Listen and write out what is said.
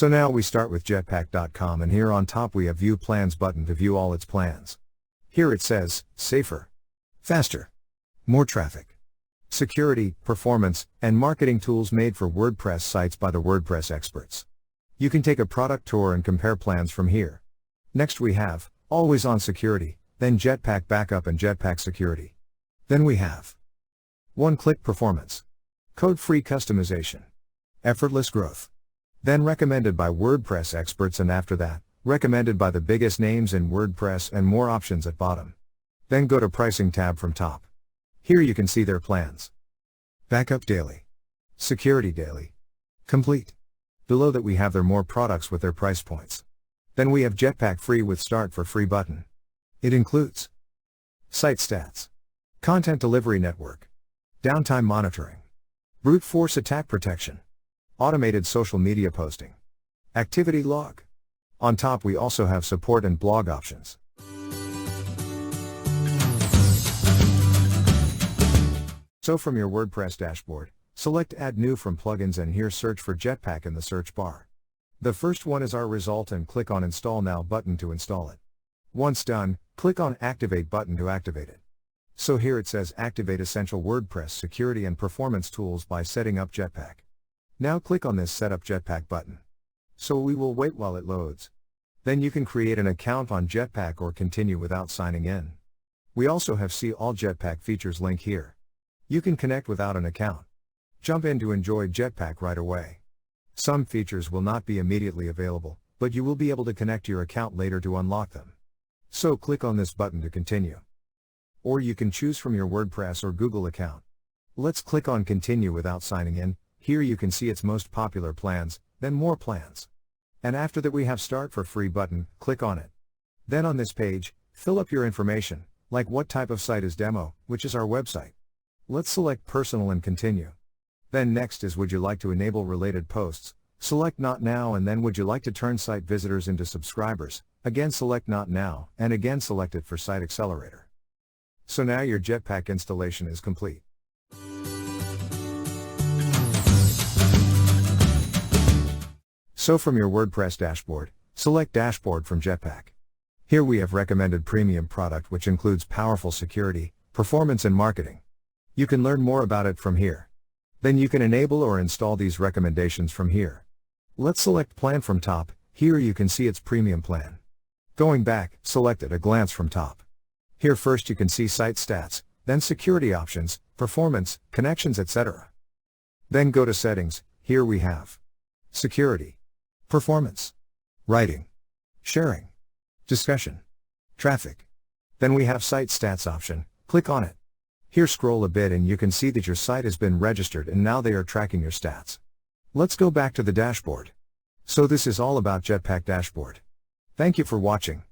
So now we start with jetpack.com, and here on top we have View Plans button to view all its plans. Here it says, safer, faster, more traffic, security, performance, and marketing tools made for WordPress sites by the WordPress experts. You can take a product tour and compare plans from here. Next we have, Always On Security, then Jetpack Backup and Jetpack Security. Then we have One-Click Performance, Code-Free Customization, Effortless Growth. Then Recommended by WordPress Experts, and after that, Recommended by the biggest names in WordPress, and more options at bottom. Then go to Pricing tab from top. Here you can see their plans. Backup Daily, Security Daily, Complete. Below that we have their more products with their price points. Then we have Jetpack Free with Start for Free button. It includes Site Stats, Content Delivery Network, Downtime Monitoring, Brute Force Attack Protection, Automated Social Media Posting, Activity Log. On top we also have support and blog options. So from your WordPress dashboard, select Add New from Plugins, and here search for Jetpack in the search bar. The first one is our result, and click on Install Now button to install it. Once done, click on Activate button to activate it. So here it says Activate Essential WordPress Security and Performance Tools by Setting Up Jetpack. Now click on this Set Up Jetpack button. So we will wait while it loads. Then you can create an account on Jetpack or continue without signing in. We also have See All Jetpack Features link here. You can connect without an account. Jump in to enjoy Jetpack right away. Some features will not be immediately available, but you will be able to connect your account later to unlock them. So click on this button to continue. Or you can choose from your WordPress or Google account. Let's click on Continue without signing in. Here you can see its most popular plans, then More Plans. And after that we have Start for Free button, click on it. Then on this page, fill up your information, like what type of site is demo, which is our website. Let's select Personal and continue. Then next is Would you like to enable related posts? Select Not Now, and then Would you like to turn site visitors into subscribers? Again select Not Now, and again select it for Site Accelerator. So now your Jetpack installation is complete. So from your WordPress dashboard, select Dashboard from Jetpack. Here we have recommended premium product, which includes powerful security, performance and marketing. You can learn more about it from here. Then you can enable or install these recommendations from here. Let's select Plan from top. Here you can see its premium plan. Going back, select At a Glance from top. Here first you can see site stats, then security options, performance, connections, etc. Then go to Settings. Here we have Security, Performance, Writing, Sharing, Discussion, Traffic. Then we have Site Stats option. Click on it. Here scroll a bit and you can see that your site has been registered and now they are tracking your stats. Let's go back to the dashboard. So this is all about Jetpack dashboard. Thank you for watching.